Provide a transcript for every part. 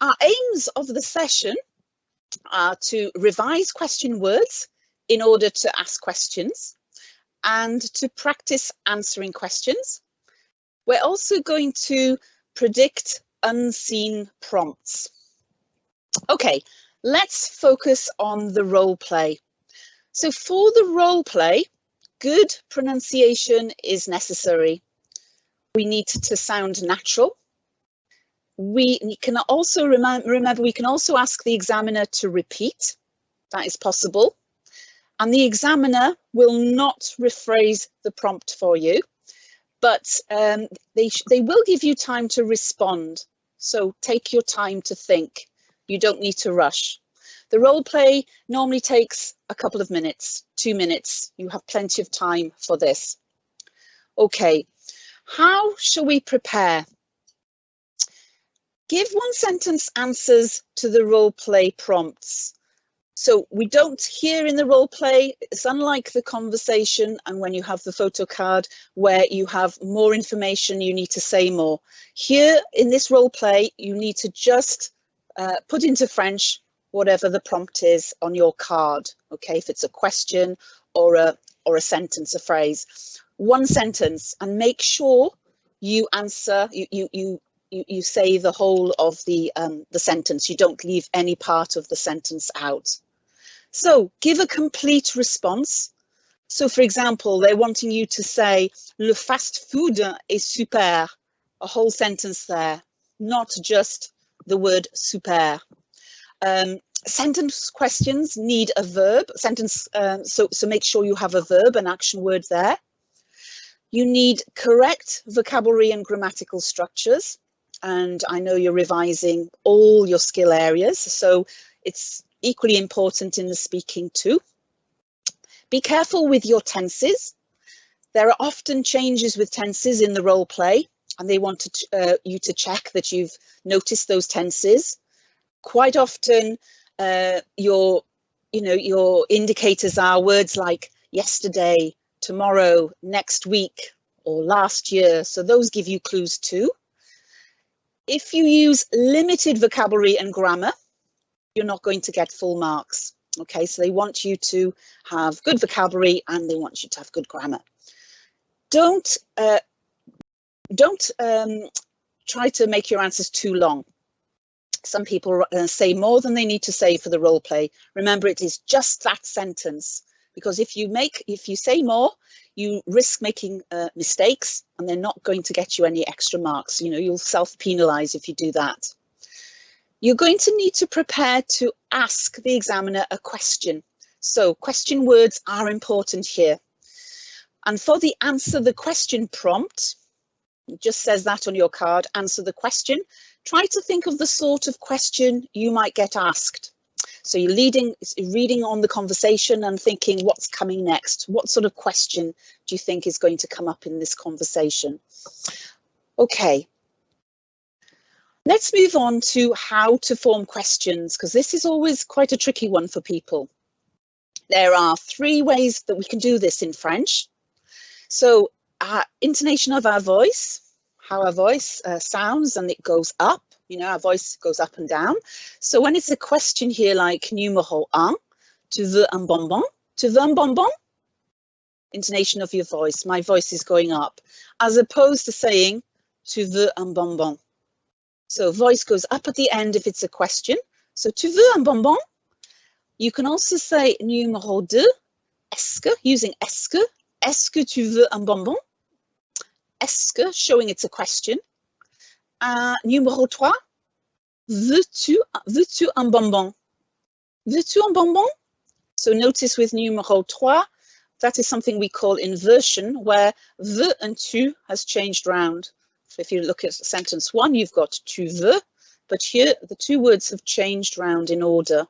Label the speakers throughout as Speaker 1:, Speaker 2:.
Speaker 1: Our aims of the session are to revise question words in order to ask questions and to practice answering questions. We're also going to predict unseen prompts. Okay, let's focus on the role play. So for the role play, good pronunciation is necessary. We need to sound natural. We can also remember, we can also ask the examiner to repeat. That is possible. And the examiner will not rephrase the prompt for you, but they will give you time to respond. So take your time to think. You don't need to rush. The role play normally takes a couple of minutes, 2 minutes. You have plenty of time for this. Okay, how shall we prepare? Give one sentence answers to the role play prompts. So we don't hear in the role play, it's unlike the conversation and when you have the photo card where you have more information, you need to say more. Here in this role play, you need to just put into French whatever the prompt is on your card. Okay, if it's a question or a sentence, a phrase. One sentence, and make sure you answer, you say the whole of the sentence. You don't leave any part of the sentence out. So give a complete response. So for example, they're wanting you to say, le fast food est super, a whole sentence there, not just the word super. Sentence questions need a verb, so make sure you have a verb, an action word there. You need correct vocabulary and grammatical structures. And I know you're revising all your skill areas, so it's equally important in the speaking too. Be careful with your tenses. There are often changes with tenses in the role play, and they want you to check that you've noticed those tenses. Quite often, your indicators are words like yesterday, tomorrow, next week, or last year. So those give you clues too. If you use limited vocabulary and grammar, you're not going to get full marks. Okay, so they want you to have good vocabulary and they want you to have good grammar. Don't try to make your answers too long. Some people say more than they need to say for the role play. Remember, it is just that sentence, because if you say more, you risk making mistakes and they're not going to get you any extra marks. You know, you'll self-penalize if you do that. You're going to need to prepare to ask the examiner a question. So question words are important here. And for the answer the question prompt, it just says that on your card, answer the question. Try to think of the sort of question you might get asked. So you're reading on the conversation and thinking what's coming next. What sort of question do you think is going to come up in this conversation? Okay. Let's move on to how to form questions, because this is always quite a tricky one for people. There are 3 ways that we can do this in French. So intonation of our voice, how our voice sounds, and it goes up. You know, our voice goes up and down. So when it's a question here like numéro 1, tu veux un bonbon? Tu veux un bonbon? Intonation of your voice, my voice is going up, as opposed to saying tu veux un bonbon. So voice goes up at the end if it's a question. So tu veux un bonbon? You can also say numéro 2, est-ce que, using est-ce que tu veux un bonbon? Est-ce que, showing it's a question. Numéro 3, veux-tu un bonbon? Veux-tu un bonbon? So notice with numéro 3, that is something we call inversion, where veux and tu has changed round. So if you look at sentence 1, you've got tu veux, but here the 2 words have changed round in order.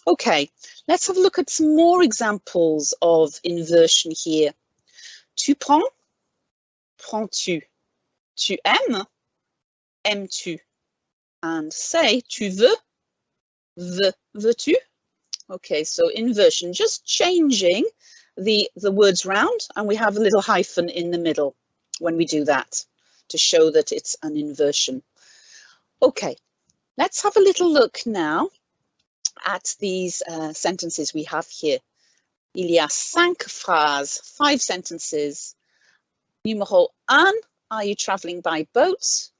Speaker 1: Okay, let's have a look at some more examples of inversion here. Tu prends? Prends-tu? Tu aimes? Aimes-tu? And say tu veux? Veux-tu? Okay, so inversion, just changing the words round, and we have a little hyphen in the middle when we do that to show that it's an inversion. Okay, Let's have a little look now at these sentences we have here. Il y a 5 phrases, 5 sentences. Numéro 1, are you traveling by boat?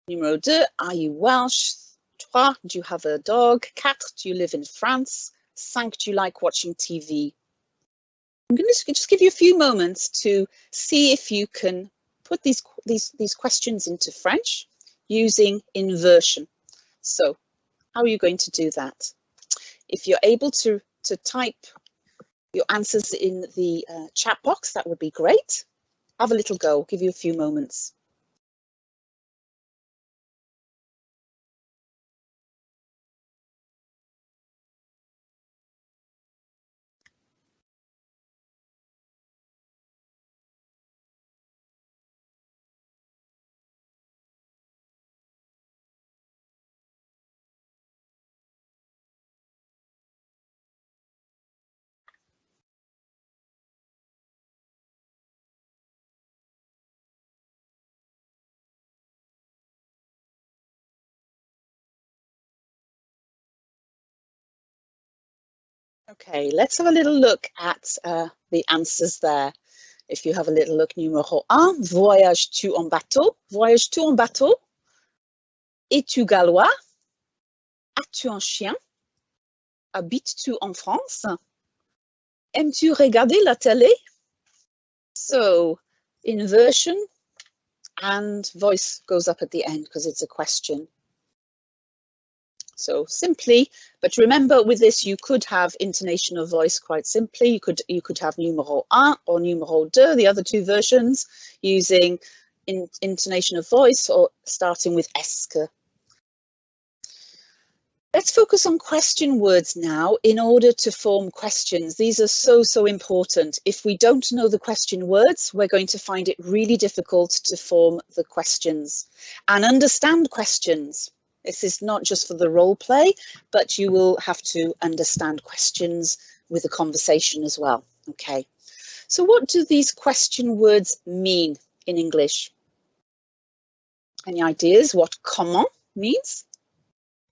Speaker 1: Numéro 2, are you Welsh? 3, do you have a dog? 4, do you live in France? 5, do you like watching TV? I'm going to just give you a few moments to see if you can put these questions into French using inversion. So how are you going to do that? If you're able to type your answers in the chat box, that would be great. Have a little go, give you a few moments. Okay, let's have a little look at the answers there. If you have a little look, numéro 1, voyages-tu en bateau? Voyages-tu en bateau? Es-tu gallois? As-tu un chien? Habites-tu en France? Aimes-tu regarder la télé? So, inversion and voice goes up at the end because it's a question. So simply, but remember with this, you could have intonation of voice quite simply. You could have numéro 1 or numéro 2, the other 2 versions, using intonation of voice or starting with est-ce que. Let's focus on question words now in order to form questions. These are so important. If we don't know the question words, we're going to find it really difficult to form the questions and understand questions. This is not just for the role play, but you will have to understand questions with a conversation as well. Okay, so what do these question words mean in English? Any ideas what comment means?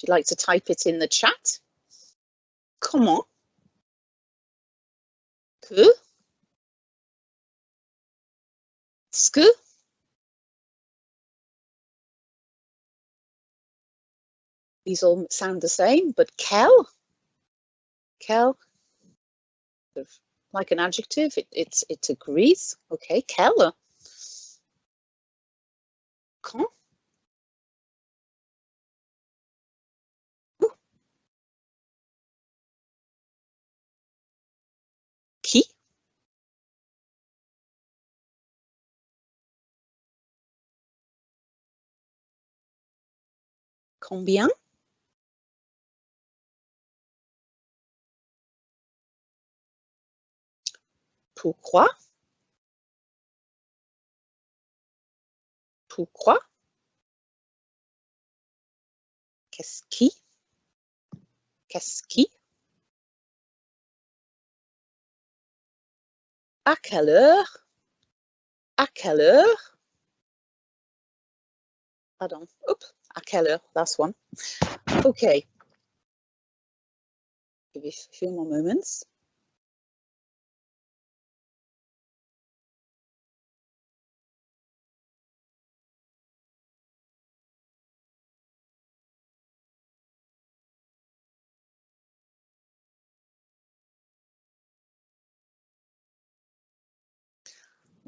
Speaker 1: Would you like to type it in the chat? Comment? Que? Est-ce que? These all sound the same, but quel? Quel? Like an adjective, it agrees. Okay, quel? Quand? Où? Qui? Combien? Pourquoi? Pourquoi? Qu'est-ce qui? Qu'est-ce qui? À quelle heure? À quelle heure? Pardon. Oops. À quelle heure? That's one. Okay. Give you a few more moments.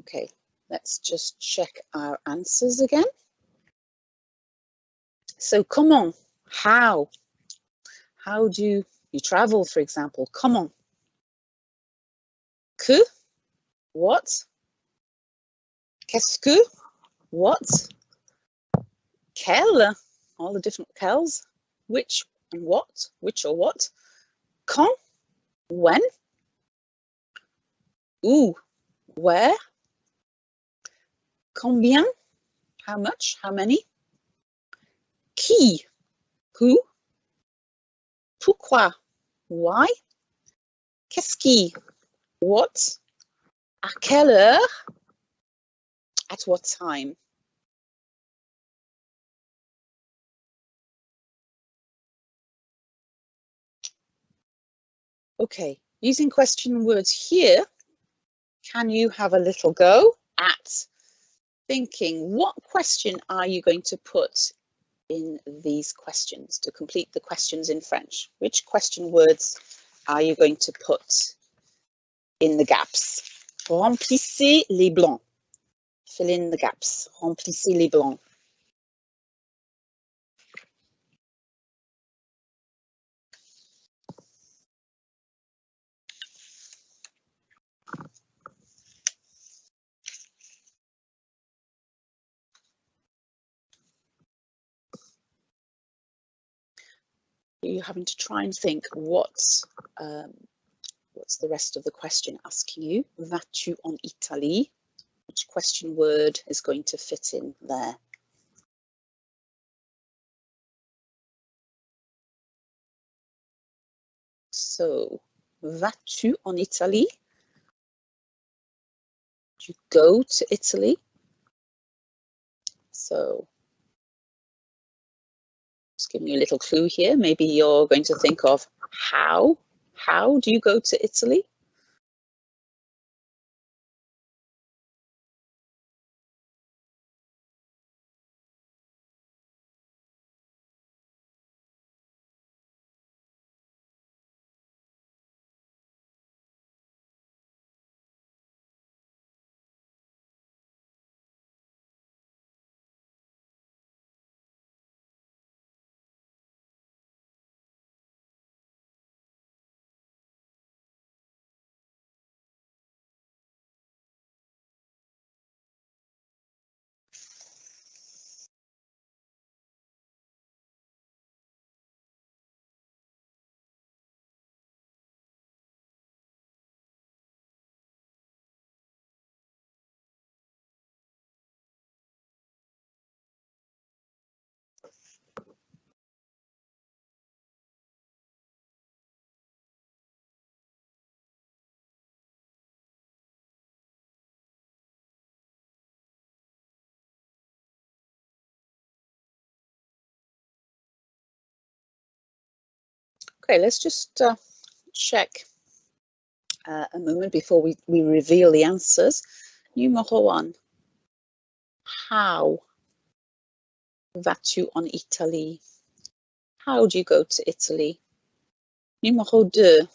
Speaker 1: Okay, let's just check our answers again. So comment? How? How do you travel, for example? Comment? Que? What? Qu'est-ce que? What? Quel? All the different quels. Which and what? Which or what? Quand? When? Où? Where? Combien? How much? How many? Qui? Who? Pourquoi? Why? Qu'est-ce qui? What? À quelle heure? At what time? Okay, using question words here, can you have a little go at thinking what question are you going to put in these questions to complete the questions in French? Which question words are you going to put in the gaps? Remplissez les blancs. Fill in the gaps. Remplissez les blancs. You're having to try and think what's the rest of the question asking you? Vas-tu en Italie? Which question word is going to fit in there? So, vas-tu en Italie? Do you go to Italy? So, just giving you a little clue here. Maybe you're going to think of how. How do you go to Italy? Okay, let's just check a moment before we reveal the answers. Numéro 1. How vas-tu en Italie? How do you go to Italy? Numéro 2.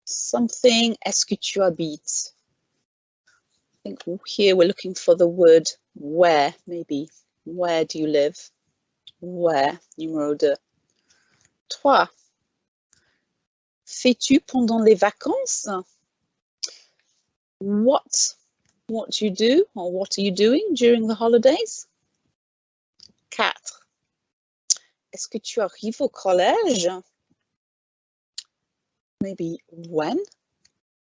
Speaker 1: Something, est-ce que tu habites? I think here we're looking for the word where, maybe. Where do you live? Where? Numéro 2. 3. Fais-tu pendant les vacances? What do you do, or what are you doing during the holidays? 4. Est-ce que tu arrives au collège? Maybe when?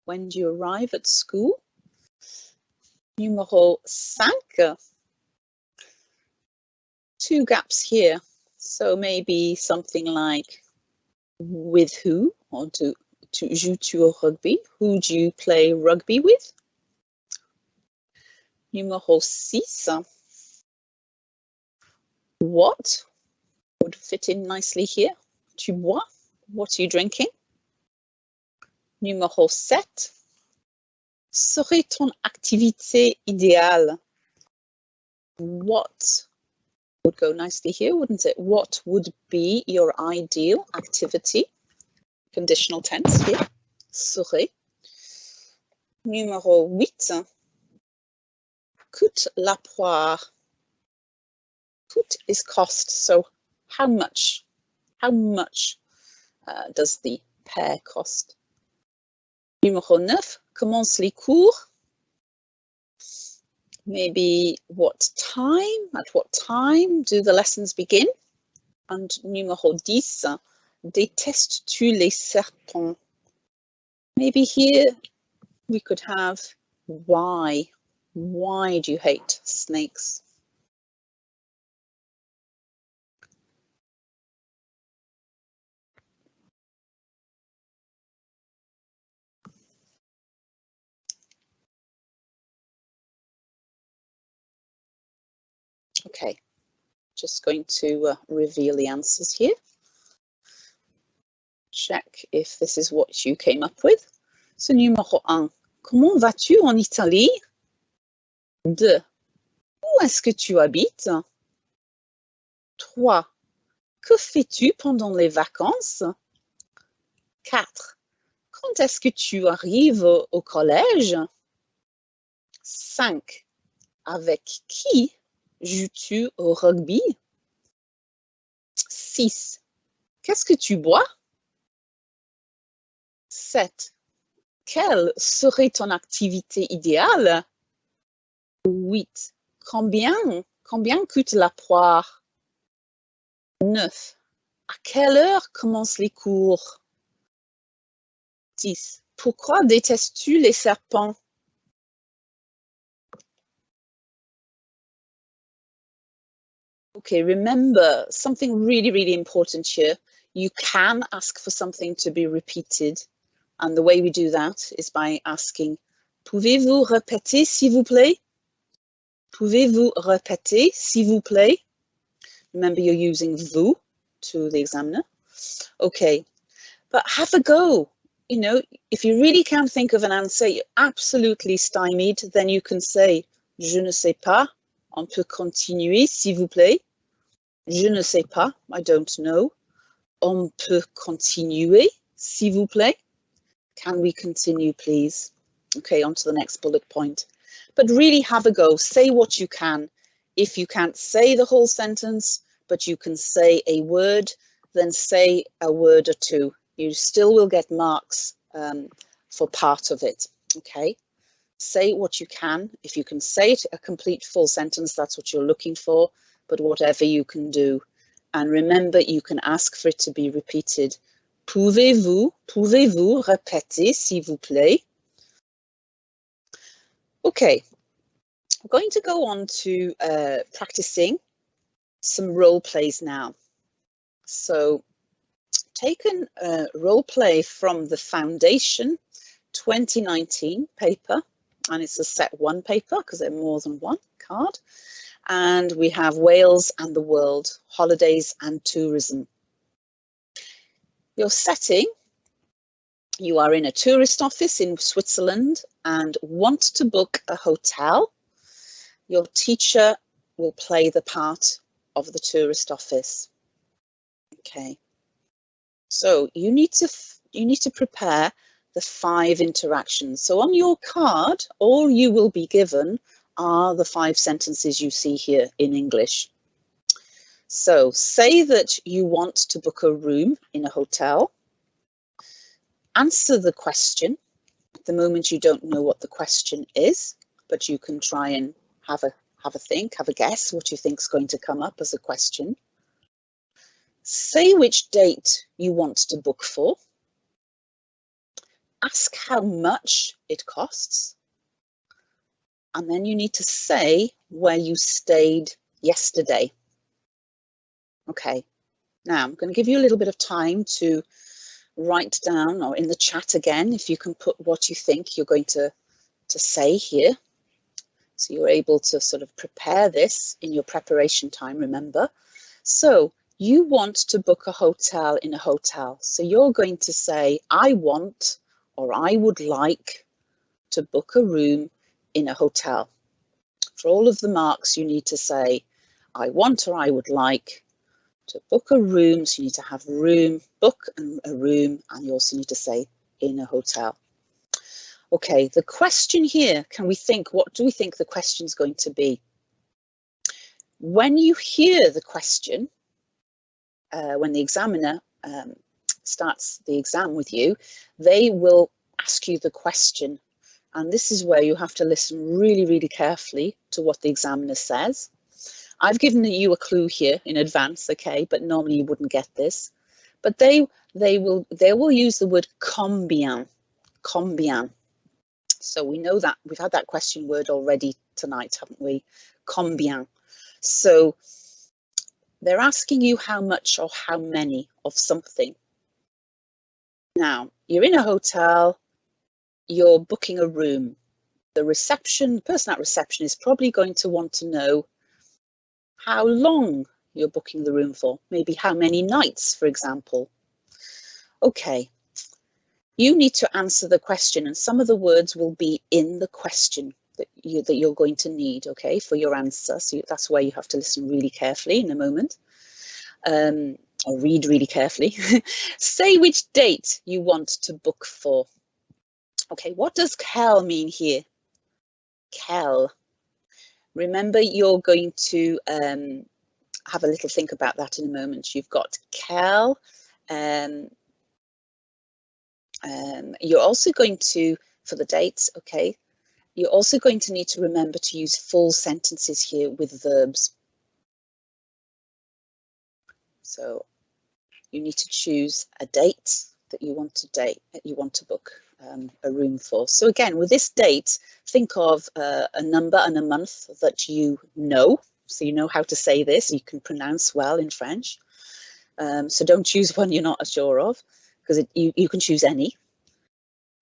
Speaker 1: When do you arrive at school? Numéro 5. 2 gaps here. So maybe something like with who, or joues-tu au rugby? Who do you play rugby with? Numéro 6. What would fit in nicely here? Tu bois? What are you drinking? Numéro 7. Serait ton activité idéale? What would go nicely here, wouldn't it? What would be your ideal activity? Conditional tense here. Serait. Numéro 8. Coûte la poire? Coûte is cost, so how much? How much does the pear cost? Numéro 9. Commence les cours? Maybe what time? At what time do the lessons begin? And numéro 10. Détestes-tu les serpents? Maybe here we could have why. Why do you hate snakes? Okay, just going to reveal the answers here. check if this is what you came up with. So numéro 1, comment vas-tu en Italie? 2, où est-ce que tu habites? 3, que fais-tu pendant les vacances? 4, quand est-ce que tu arrives au collège? 5, avec qui joues-tu au rugby? 6, qu'est-ce que tu bois? 7, quelle serait ton activité idéale? 8, combien coûte la poire? 9, à quelle heure commencent les cours? 10, pourquoi détestes-tu les serpents? Okay, remember something really, really important here. You can ask for something to be repeated. And the way we do that is by asking, pouvez-vous répéter, s'il vous plaît? Pouvez-vous répéter, s'il vous plaît? Remember, you're using vous to the examiner. Okay, but have a go. You know, if you really can't think of an answer, you're absolutely stymied, then you can say, je ne sais pas. On peut continuer, s'il vous plaît. Je ne sais pas, I don't know. On peut continuer, s'il vous plaît. Can we continue, please? Okay, on to the next bullet point. But really have a go. Say what you can. If you can't say the whole sentence, but you can say a word, then say a word or two. You still will get marks for part of it, okay? Say what you can. If you can say it, a complete full sentence, that's what you're looking for, but whatever you can do. And remember, you can ask for it to be repeated. Pouvez-vous répéter, s'il vous plaît? Okay, we're going to go on to practicing some role plays now. So take a role play from the Foundation 2019 paper, and it's a set 1 paper because there are more than one card. And we have Wales and the World, Holidays and Tourism. Your setting, you are in a tourist office in Switzerland and want to book a hotel. Your teacher will play the part of the tourist office. Okay, so you need to prepare the 5 interactions. So on your card, all you will be given are the 5 sentences you see here in English. So say that you want to book a room in a hotel. Answer the question. At the moment you don't know what the question is, but you can try and have a think, have a guess what you think is going to come up as a question. Say which date you want to book for. Ask how much it costs. And then you need to say where you stayed yesterday. Okay, now I'm going to give you a little bit of time to write down, or in the chat again, if you can put what you think you're going to say here. So you're able to sort of prepare this in your preparation time, remember. So you want to book a hotel in a hotel. So you're going to say, I want, or I would like to book a room in a hotel. For all of the marks, you need to say, I want or I would like to book a room. So you need to have room, book and a room, and you also need to say in a hotel. Okay, the question here, can we think, what do we think the question is going to be? When you hear the question, when the examiner starts the exam with you, they will ask you the question. And this is where you have to listen really, really carefully to what the examiner says. I've given you a clue here in advance, okay, but normally you wouldn't get this. But they will use the word combien, combien. So we know that we've had that question word already tonight, haven't we? Combien. So they're asking you how much or how many of something. Now, you're in a hotel, you're booking a room. The person at reception is probably going to want to know how long you're booking the room for, maybe how many nights, for example. Okay, you need to answer the question, and some of the words will be in the question that you're going to need, okay, for your answer. So that's where you have to listen really carefully in a moment, or read really carefully. Say which date you want to book for. Okay, what does quel mean here? Quel. Remember, you're going to have a little think about that in a moment. You've got quel. You're also going to, for the dates, okay, you're also going to need to remember to use full sentences here with verbs. So you need to choose a date that you want to book a room for. So again, with this date, think of a number and a month that you know. So you know how to say this, you can pronounce well in French. So don't choose one you're not sure of, because you can choose any.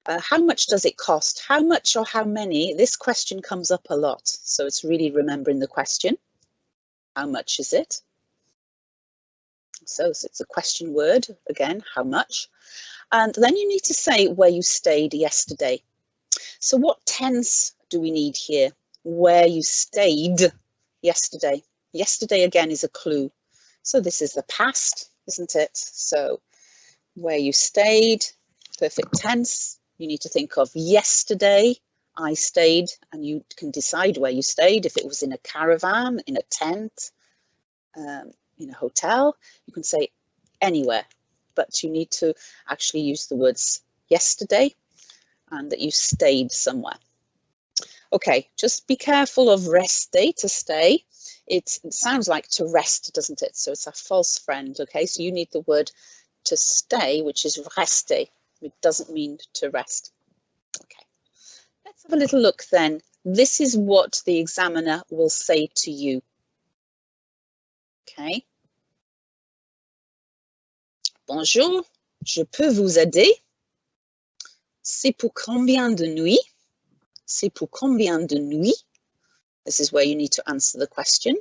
Speaker 1: How much does it cost? How much or how many? This question comes up a lot. So it's really remembering the question. How much is it? So it's a question word, again, how much? And then you need to say where you stayed yesterday. So what tense do we need here? Where you stayed yesterday. Yesterday, again, is a clue. So this is the past, isn't it? So where you stayed, perfect tense. You need to think of yesterday, I stayed, and you can decide where you stayed. If it was in a caravan, in a tent, in a hotel, you can say anywhere, but you need to actually use the words yesterday and that you stayed somewhere. Okay, just be careful of rester, to stay. It sounds like to rest, doesn't it? So it's a false friend, okay? So you need the word to stay, which is rester. It doesn't mean to rest. Okay, let's have a little look then. This is what the examiner will say to you. Okay. Bonjour, je peux vous aider? C'est pour combien de nuits? C'est pour combien de nuits? This is where you need to answer the question.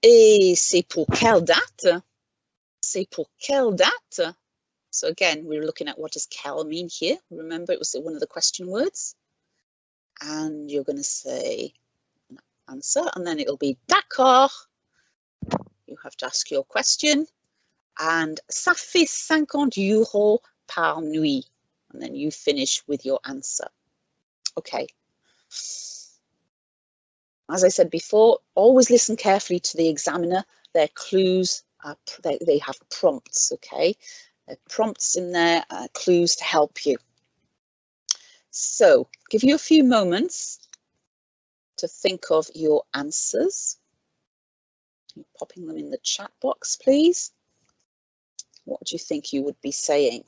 Speaker 1: Et c'est pour quelle date? C'est pour quelle date? So again, we're looking at what does quel mean here. Remember, it was one of the question words. And you're going to say an answer, and then it'll be d'accord. You have to ask your question. And ça fait 50 € par nuit. And then you finish with your answer. Okay. As I said before, always listen carefully to the examiner. Their clues, they have prompts, okay? There are prompts in there, clues to help you. So, give you a few moments to think of your answers. You're popping them in the chat box, please. What do you think you would be saying?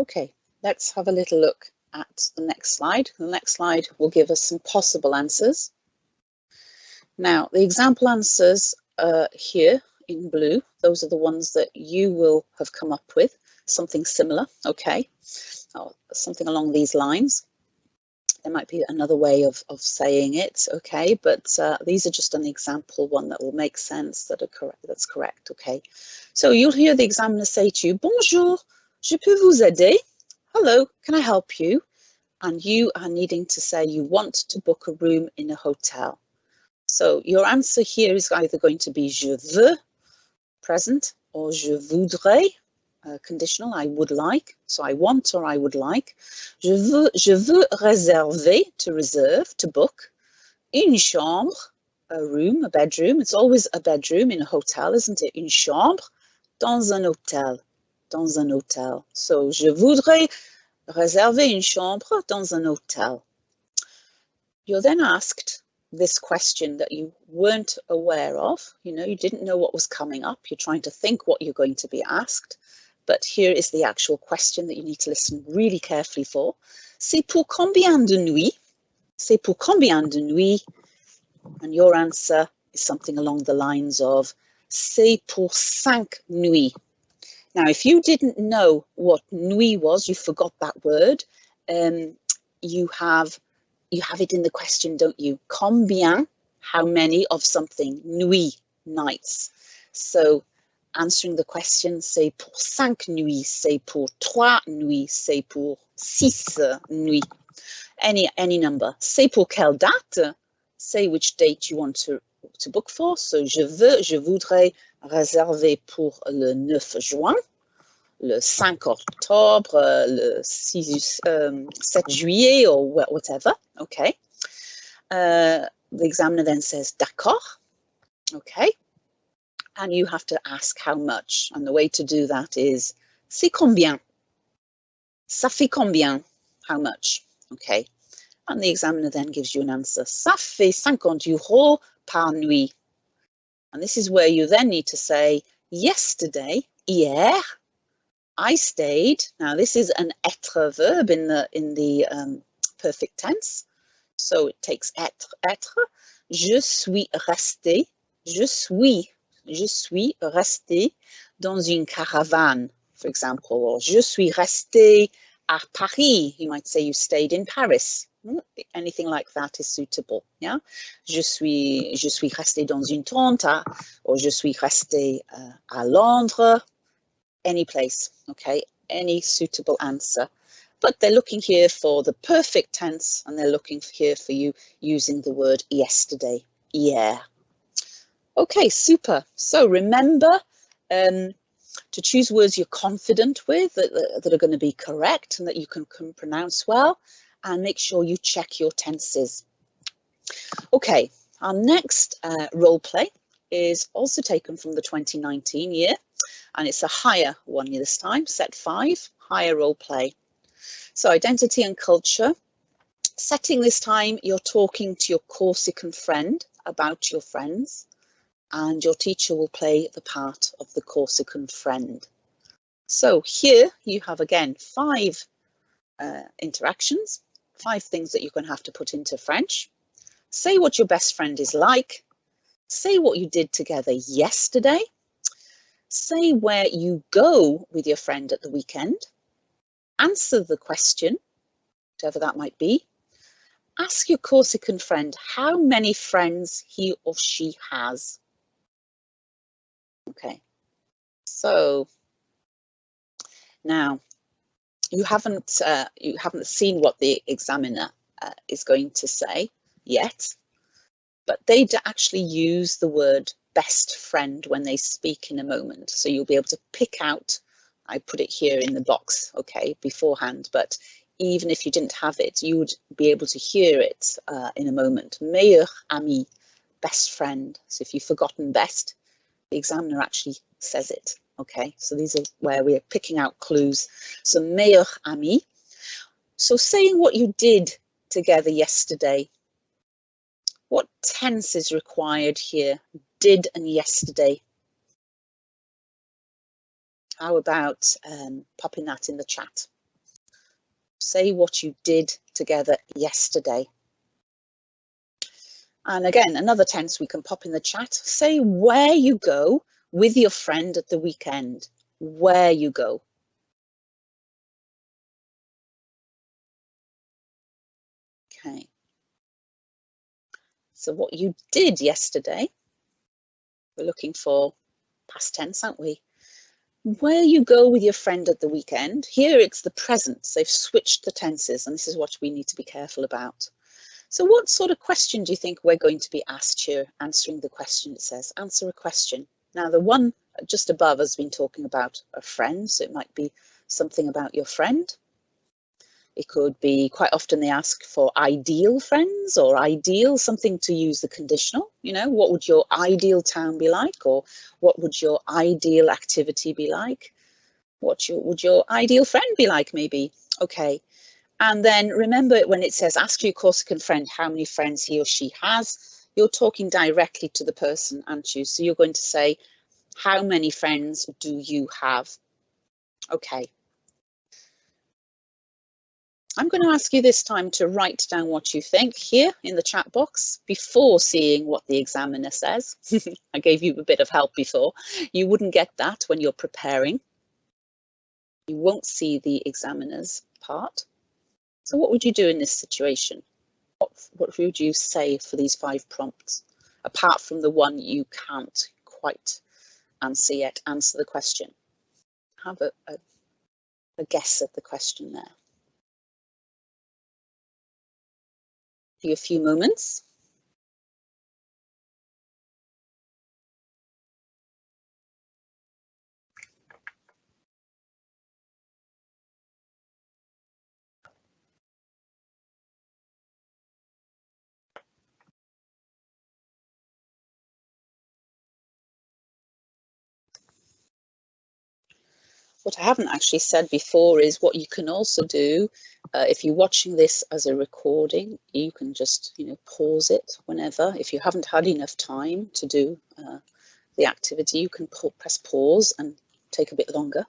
Speaker 1: Okay, let's have a little look at the next slide. The next slide will give us some possible answers. Now, the example answers here in blue, those are the ones that you will have come up with, something similar, okay, or something along these lines. There might be another way of saying it, okay, but these are just an example one that will make sense, that's correct, okay. So you'll hear the examiner say to you, bonjour, je peux vous aider? Hello, can I help you? And you are needing to say you want to book a room in a hotel. So your answer here is either going to be je veux, present, or je voudrais, conditional, I would like, so I want or I would like. Je veux réserver, to reserve, to book. Une chambre, a room, a bedroom. It's always a bedroom in a hotel, isn't it? Une chambre dans un hôtel, dans un hôtel. So je voudrais réserver une chambre dans un hôtel. You're then asked this question that you weren't aware of, you know, you didn't know what was coming up, you're trying to think what you're going to be asked, but here is the actual question that you need to listen really carefully for. C'est pour combien de nuits? C'est pour combien de nuits? And your answer is something along the lines of c'est pour 5 nuits. Now, if you didn't know what nuit was, you forgot that word, you have it in the question, don't you? Combien, how many of something, nuit, nights. So answering the question, c'est pour 5 nuits, c'est pour 3 nuits, c'est pour 6 nuits. Any number. C'est pour quelle date? Say which date you want to book for. So je voudrais réserver pour le 9 juin, le 5 octobre, le 7 juillet, or whatever, okay. The examiner then says, d'accord, okay. And you have to ask how much. And the way to do that is, c'est combien? Ça fait combien? How much? Okay. And the examiner then gives you an answer. Ça fait 50 euros par nuit. And this is where you then need to say, yesterday, hier, I stayed. Now this is an être verb in the perfect tense. So it takes être. Je suis resté. Je suis resté dans une caravane, for example. Or je suis resté à Paris. You might say you stayed in Paris. Anything like that is suitable. Yeah. Je suis resté dans une tente, or je suis resté à Londres. Any place, okay, any suitable answer. But they're looking here for the perfect tense, and they're looking here for you using the word yesterday, hier. Okay, super. So remember to choose words you're confident with, that are going to be correct and that you can pronounce well, and make sure you check your tenses. Okay, our next role play is also taken from the 2019 year. And it's a higher one this time, set 5, higher role play. So identity and culture. Setting this time, you're talking to your Corsican friend about your friends, and your teacher will play the part of the Corsican friend. So here you have again 5 interactions, 5 things that you're going to have to put into French. Say what your best friend is like. Say what you did together yesterday. Say where you go with your friend at the weekend. Answer the question, whatever that might be. Ask your Corsican friend how many friends he or she has. Okay, so now you haven't seen what the examiner is going to say yet, but they actually use the word best friend when they speak in a moment. So you'll be able to pick out, I put it here in the box, okay, beforehand, but even if you didn't have it, you would be able to hear it in a moment. Meilleur ami, best friend. So if you've forgotten best, the examiner actually says it, okay? So these are where we're picking out clues. So meilleur ami. So saying what you did together yesterday, what tense is required here? Did and yesterday. How about popping that in the chat? Say what you did together yesterday. And again, another tense we can pop in the chat. Say where you go with your friend at the weekend. Where you go. Okay. So what you did yesterday, we're looking for past tense, aren't we? Where you go with your friend at the weekend. Here it's the present. They've switched the tenses, and this is what we need to be careful about. So what sort of question do you think we're going to be asked here? Answering the question, it says, answer a question. Now the one just above has been talking about a friend, so it might be something about your friend. It could be, quite often they ask for ideal friends or ideal, something to use the conditional, you know, what would your ideal town be like, or what would your ideal activity be like? What would your ideal friend be like, maybe? Okay. And then remember, when it says ask your Corsican friend how many friends he or she has, you're talking directly to the person, aren't you? So you're going to say, how many friends do you have? Okay. I'm going to ask you this time to write down what you think here in the chat box before seeing what the examiner says. I gave you a bit of help before. You wouldn't get that when you're preparing. You won't see the examiner's part. So what would you do in this situation? What would you say for these 5 prompts, apart from the one you can't quite answer yet? Answer the question. Have a guess at the question there. Give you a few moments. What I haven't actually said before is what you can also do if you're watching this as a recording, you can just, you know, pause it whenever. If you haven't had enough time to do the activity, you can press pause and take a bit longer.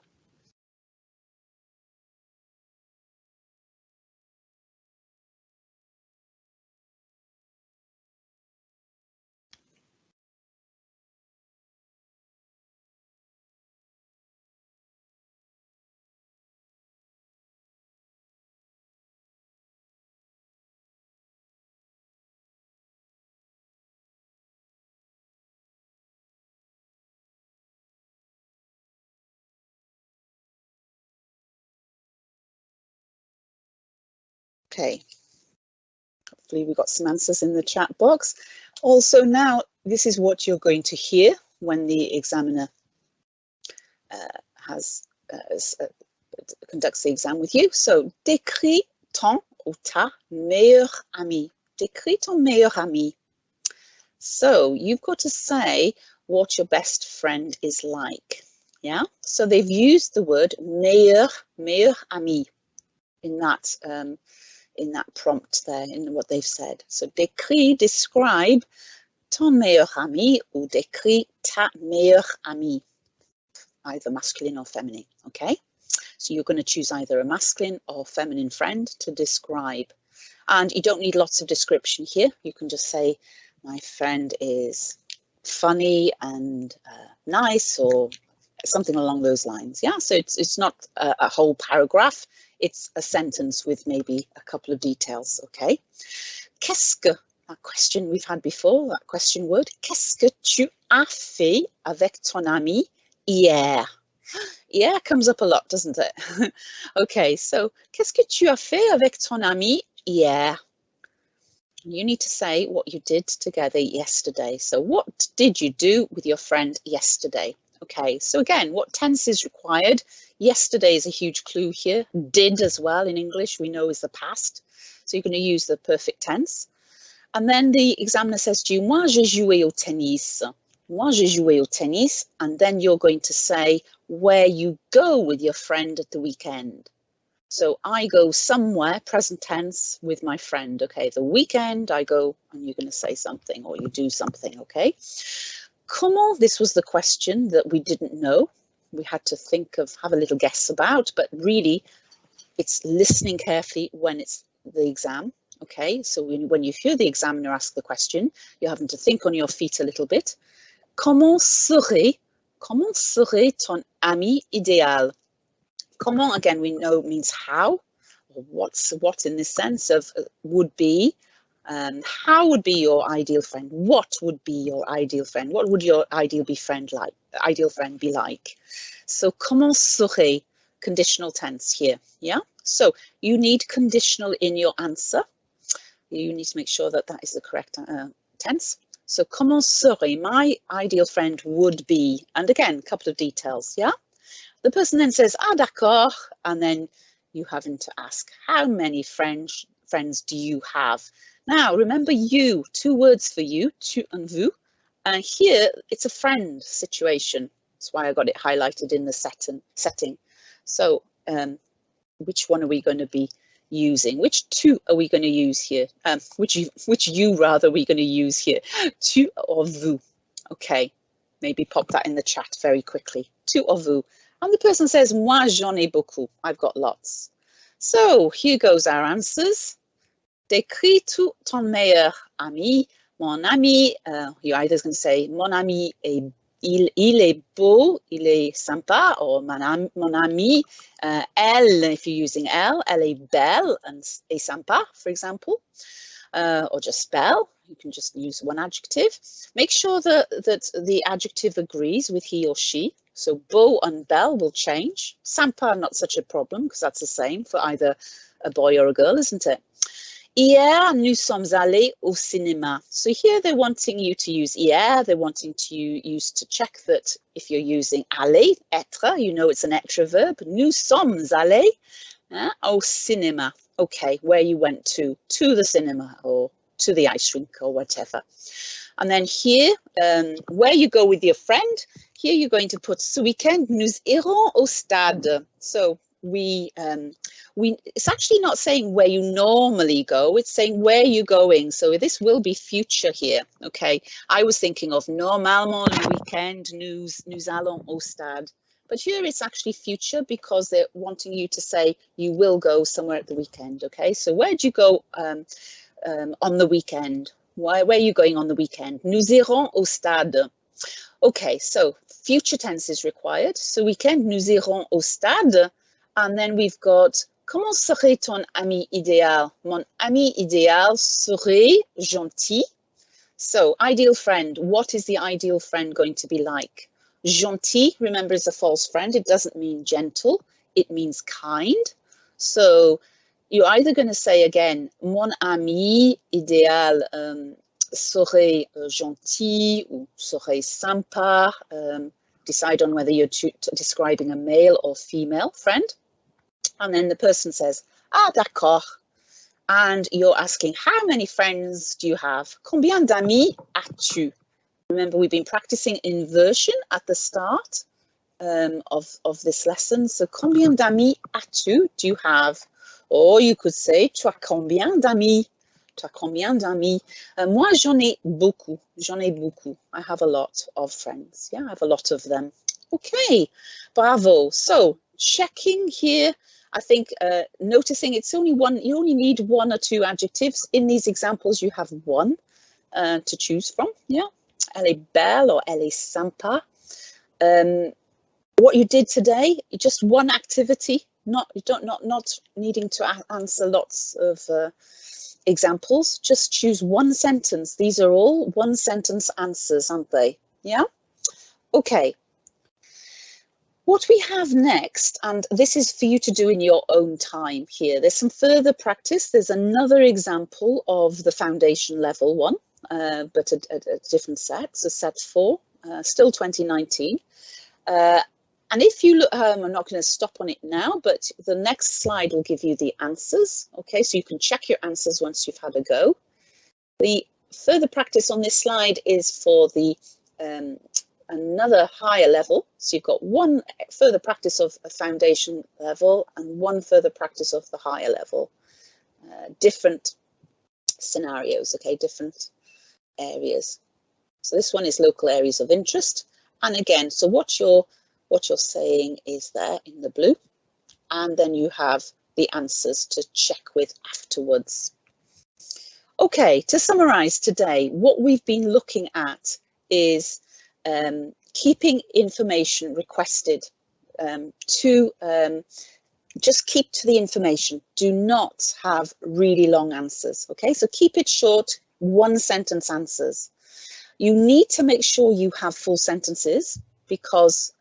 Speaker 1: Okay. Hopefully we got some answers in the chat box. Also now, this is what you're going to hear when the examiner conducts the exam with you. So, décris ton ou ta meilleur ami. Décris ton meilleur ami. So you've got to say what your best friend is like. Yeah. So they've used the word meilleur ami in that prompt there, in what they've said. So décris, describe ton meilleur ami, ou décris ta meilleure amie, either masculine or feminine. Okay. So you're going to choose either a masculine or feminine friend to describe. And you don't need lots of description here. You can just say, my friend is funny and nice, or something along those lines. Yeah, so it's not a whole paragraph. It's a sentence with maybe a couple of details. Okay. Qu'est-ce que, a question we've had before, that question word. Qu'est-ce que tu as fait avec ton ami hier? Yeah, comes up a lot, doesn't it? Okay, so qu'est-ce que tu as fait avec ton ami hier? You need to say what you did together yesterday. So what did you do with your friend yesterday? Okay, so again, what tense is required? Yesterday is a huge clue here. Did as well in English, we know is the past. So you're going to use the perfect tense. And then the examiner says to you, moi j'ai joué au tennis. Moi j'ai joué au tennis. And then you're going to say where you go with your friend at the weekend. So I go somewhere, present tense, with my friend. Okay, the weekend I go, and you're going to say something or you do something. Okay. Comment, this was the question that we didn't know. We had to think of, have a little guess about, but really it's listening carefully when it's the exam. Okay, so when you hear the examiner ask the question, you're having to think on your feet a little bit. Comment serait ton ami idéal? Comment, again, we know means how, or what in this sense of would be. How would be your ideal friend? What would be your ideal friend? What would your ideal friend be like? So comment serait, conditional tense here. Yeah. So you need conditional in your answer. You need to make sure that that is the correct tense. So comment serait, my ideal friend would be, and again, a couple of details. Yeah. The person then says, ah, d'accord, and then you having to ask, how many friends do you have? Now, remember you, 2 words for you, tu and vous. And here, it's a friend situation. That's why I got it highlighted in the setting. So which one are we going to be using? Which two are we going to use here? Which you rather are we going to use here? Tu or vous? Okay, maybe pop that in the chat very quickly. Tu or vous? And the person says, moi j'en ai beaucoup. I've got lots. So here goes our answers. Décris tout ton meilleur ami. Mon ami, you're either going to say, mon ami il est beau, il est sympa, or mon ami, elle, if you're using elle est belle and est sympa, for example, or just belle. You can just use one adjective. Make sure that the adjective agrees with he or she. So beau and belle will change. Sympa, not such a problem, because that's the same for either a boy or a girl, isn't it? Hier, nous sommes allés au cinéma. So here they're wanting you to use hier. They're wanting to use to check that if you're using aller, être, you know it's an être verb. Nous sommes allés au cinéma. Okay, where you went to the cinema or to the ice rink or whatever. And then here, where you go with your friend, here you're going to put ce weekend, nous irons au stade. So it's actually not saying where you normally go, it's saying where you're going. So this will be future here. Okay, I was thinking of normalement le weekend, nous allons au stade. But here it's actually future because they're wanting you to say you will go somewhere at the weekend. Okay, so where do you go on the weekend? Where are you going on the weekend? Nous irons au stade. Okay, so future tense is required. So weekend, nous irons au stade. And then we've got, comment serait ton ami idéal? Mon ami idéal serait gentil. So ideal friend, what is the ideal friend going to be like? Gentil, remember, is a false friend. It doesn't mean gentle. It means kind. So you're either going to say again, mon ami idéal serait gentil ou serait sympa. Decide on whether you're describing a male or female friend. And then the person says, ah, d'accord. And you're asking, how many friends do you have? Combien d'amis as-tu? Remember, we've been practicing inversion at the start of this lesson. So, combien d'amis as-tu? Do you have? Or you could say, tu as combien d'amis? Tu as combien d'amis? Moi, j'en ai beaucoup. J'en ai beaucoup. I have a lot of friends. Yeah, I have a lot of them. Okay, bravo. So, checking here, I think noticing it's only one, you only need 1 or 2 adjectives. In these examples, you have 1 to choose from. Yeah, elle est belle or elle est sympa. What you did today, just one activity, not needing to answer lots of examples. Just choose 1 sentence. These are all 1 sentence answers, aren't they? Yeah. Okay. What we have next, and this is for you to do in your own time here, there's some further practice. There's another example of the foundation level one, but a different set, so set 4, still 2019. And if you look, I'm not going to stop on it now, but the next slide will give you the answers. Okay, so you can check your answers once you've had a go. The further practice on this slide is for the another higher level. So you've got 1 further practice of a foundation level and 1 further practice of the higher level. Different scenarios, okay, different areas. So this one is local areas of interest. And again, so what you're saying is there in the blue. And then you have the answers to check with afterwards. Okay, to summarize today, what we've been looking at is keeping information requested just keep to the information. Do not have really long answers, okay? So keep it short, one sentence answers. You need to make sure you have full sentences because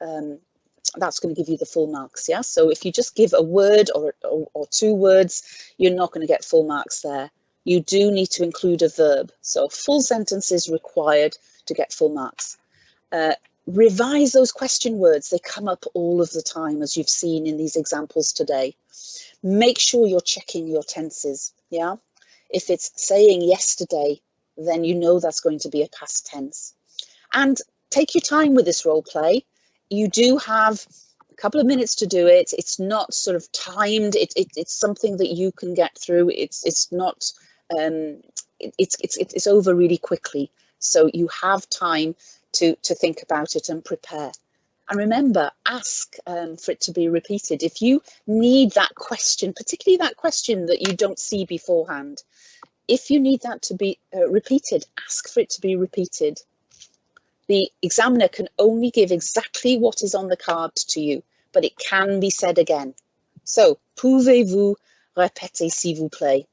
Speaker 1: that's going to give you the full marks, yeah? So if you just give a word or 2 words, you're not going to get full marks there. You do need to include a verb. So full sentence is required to get full marks. Revise those question words. They come up all of the time, as you've seen in these examples today. Make sure you're checking your tenses, yeah? If it's saying yesterday, then you know that's going to be a past tense. And take your time with this role play. You do have a couple of minutes to do it. It's not sort of timed. It's something that you can get through. It's not, it's over really quickly. So you have time to think about it and prepare. And remember, ask for it to be repeated. If you need that question, particularly that question that you don't see beforehand, if you need that to be repeated, ask for it to be repeated. The examiner can only give exactly what is on the card to you, but it can be said again. So, pouvez-vous répéter, s'il vous plaît?